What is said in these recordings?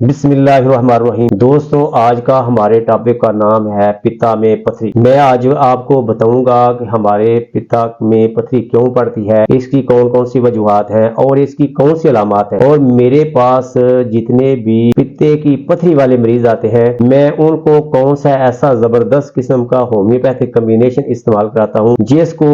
बिस्मिल्लाहिर्रहमानिर्रहीम। दोस्तों, आज का हमारे टॉपिक का नाम है पित्ता में पथरी। मैं आज आपको बताऊंगा कि हमारे पित्ता में पथरी क्यों पड़ती है, इसकी कौन कौन सी वजूहात हैं और इसकी कौन सी अलामत है। और मेरे पास जितने भी पित्ते की पथरी वाले मरीज आते हैं, मैं उनको कौन सा ऐसा जबरदस्त किस्म का होम्योपैथिक कम्बिनेशन इस्तेमाल कराता हूँ जिसको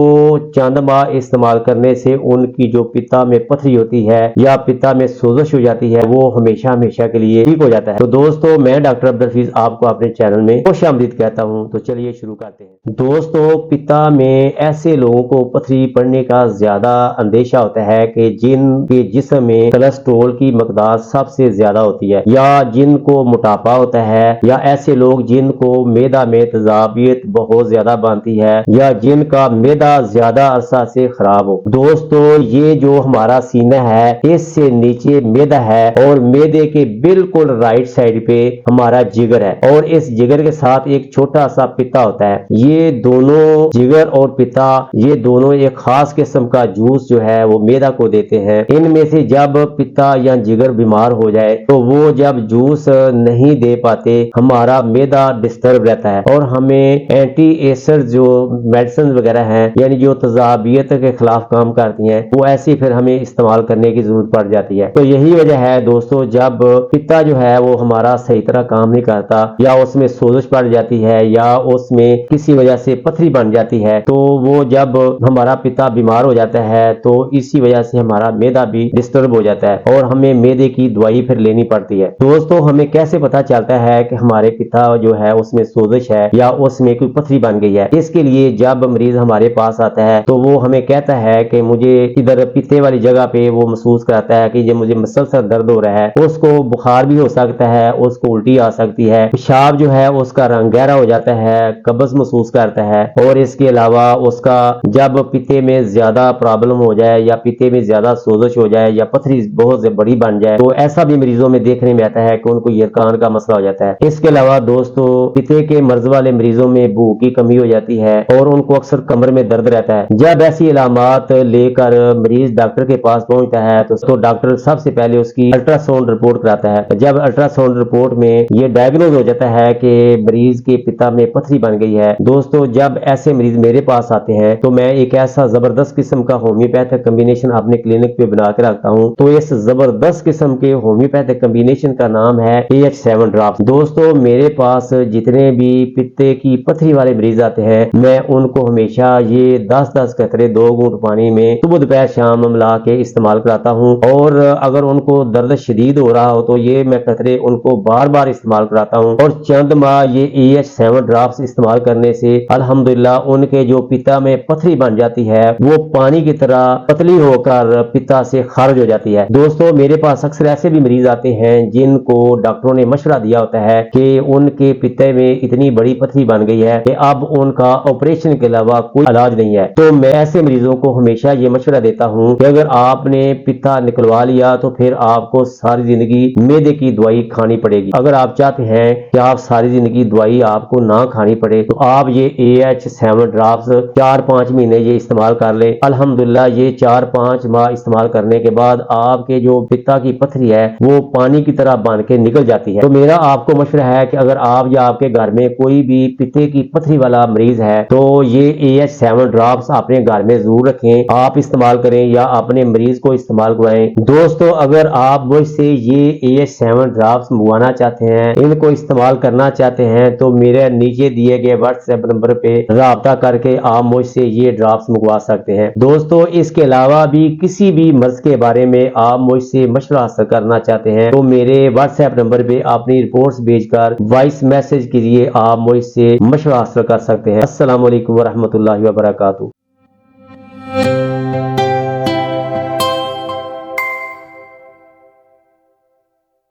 चंद माह इस्तेमाल करने से उनकी जो पित्ता में पथरी होती है या पित्ता में सोजश हो जाती है वो हमेशा हमेशा के लिए ठीक हो जाता है। तो दोस्तों, मैं डॉक्टर अब्दुल हफीज आपको अपने चैनल में खुशामदीद कहता हूं। तो चलिए शुरू करते हैं। दोस्तों, पित्ता में ऐसे लोगों को पथरी पड़ने का ज्यादा अंदेशा होता है कि जिनके जिस्म में कोलेस्ट्रॉल की मकदार सबसे ज्यादा होती है, या जिनको मोटापा होता है, या ऐसे लोग जिनको मैदा में तेजाबियत बहुत ज्यादा बनती है, या जिनका मैदा ज्यादा अरसा से खराब हो। दोस्तों, ये जो हमारा सीना है इससे नीचे मैदा है और मैदे के बिल्कुल राइट साइड पे हमारा जिगर है, और इस जिगर के साथ एक छोटा सा पित्ता होता है। ये दोनों जिगर और पित्ता, ये दोनों एक खास किस्म का जूस जो है वो मैदा को देते हैं। इनमें से जब पित्ता या जिगर बीमार हो जाए तो वो जब जूस नहीं दे पाते, हमारा मैदा डिस्टर्ब रहता है और हमें एंटी एसिड जो मेडिसिन वगैरह हैं, यानी जो तेजाबियत के खिलाफ काम करती हैं, वो ऐसी फिर हमें इस्तेमाल करने की जरूरत पड़ जाती है। तो यही वजह है दोस्तों, जब पित्ता जो है वो हमारा सही तरह काम नहीं करता, या उसमें सोजश पड़ जाती है, या उसमें किसी वजह से पथरी बन जाती है, तो वो जब हमारा पित्ता बीमार हो जाता है तो इसी वजह से हमारा मैदा भी डिस्टर्ब हो जाता है और हमें मैदे की दवाई फिर लेनी पड़ती है। दोस्तों, हमें कैसे पता चलता है कि हमारे पित्ता जो है उसमें सोजश है या उसमें कोई पथरी बन गई है? इसके लिए जब मरीज हमारे पास आता है तो वो हमें कहता है कि मुझे इधर पित्ते वाली जगह पे वो महसूस कराता है कि ये मुझे मसलसल दर्द हो रहा है। उसको बुखार भी हो सकता है, उसको उल्टी आ सकती है, पेशाब जो है उसका रंग गहरा हो जाता है, कब्ज महसूस करता है, और इसके अलावा उसका जब पित्ते में ज्यादा प्रॉब्लम हो जाए या पित्ते में ज्यादा सोजश हो जाए या पथरी बहुत बड़ी बन जाए तो ऐसा भी मरीजों में देखने में आता है कि उनको यरकान का मसला हो जाता है। इसके अलावा दोस्तों, पित्ते के मर्ज वाले मरीजों में भूख की कमी हो जाती है और उनको अक्सर कमर में दर्द रहता है। जब ऐसी अलामत लेकर मरीज डॉक्टर के पास पहुंचता है तो डॉक्टर सबसे पहले उसकी अल्ट्रासाउंड रिपोर्ट कराता है। जब अल्ट्रासाउंड रिपोर्ट में ये डायग्नोज हो जाता है कि मरीज के पित्ता में पथरी बन गई है, दोस्तों जब ऐसे मरीज मेरे पास आते हैं तो मैं एक ऐसा जबरदस्त किस्म का होम्योपैथिक कम्बिनेशन अपने क्लिनिक पे बना के रखता हूं। तो इस जबरदस्त किस्म के होम्योपैथिक कम्बिनेशन का नाम है AH7 ड्रॉप्स। दोस्तों, मेरे पास जितने भी पित्ते की पथरी वाले मरीज आते हैं, मैं उनको हमेशा ये 10-10 कतरे 2 घूंट पानी में सुबह दोपहर शाम मिला के इस्तेमाल कराता हूँ। और अगर उनको दर्द शदीद हो रहा हो तो ये मैं कतरे उनको बार बार इस्तेमाल कराता हूँ, और चंद माह ये AH7 ड्रॉप्स इस्तेमाल करने से अल्हम्दुलिल्लाह उनके जो पित्ता में पथरी बन जाती है वो पानी की तरह पतली होकर पित्ता से खारिज हो जाती है। दोस्तों, मेरे पास अक्सर ऐसे भी मरीज आते हैं जिनको डॉक्टरों ने मशवरा दिया होता है कि उनके पित्ते में इतनी बड़ी पथरी बन गई है कि अब उनका ऑपरेशन के अलावा कोई इलाज नहीं है। तो मैं ऐसे मरीजों को हमेशा ये मशवरा देता हूँ कि अगर आपने पित्ता निकलवा लिया तो फिर आपको सारी जिंदगी मैदे की दवाई खानी पड़ेगी। अगर आप चाहते हैं कि आप सारी जिंदगी दवाई आपको ना खानी पड़े तो आप ये AH7 ड्रॉप्स 4-5 महीने ये इस्तेमाल कर ले। अल्हम्दुलिल्लाह ये 4-5 माह इस्तेमाल करने के बाद आपके जो पित्ता की पथरी है वो पानी की तरह बन के निकल जाती है। तो मेरा आपको मशवरा है कि अगर आप या आपके घर में कोई भी पित्ते की पथरी वाला मरीज है तो ये AH7 ड्रॉप्स अपने घर में जरूर रखें, आप इस्तेमाल करें या अपने मरीज को इस्तेमाल करवाएं। दोस्तों, अगर आप मुझसे ये AH7 ड्रॉप्स मंगवाना चाहते हैं, इनको इस्तेमाल करना चाहते हैं, तो मेरे नीचे दिए गए व्हाट्सएप नंबर पे राब्ता करके आप मुझसे ये ड्रॉप्स मंगवा सकते हैं। दोस्तों, इसके अलावा भी किसी भी मर्ज के बारे में आप मुझसे मशवरा हासिल करना चाहते हैं तो मेरे व्हाट्सएप नंबर पे अपनी रिपोर्ट्स भेजकर वॉइस मैसेज के जरिए आप मुझसे मशवरा हासिल कर सकते हैं। अस्सलाम वालेकुम व रहमतुल्लाहि व बरकातहू।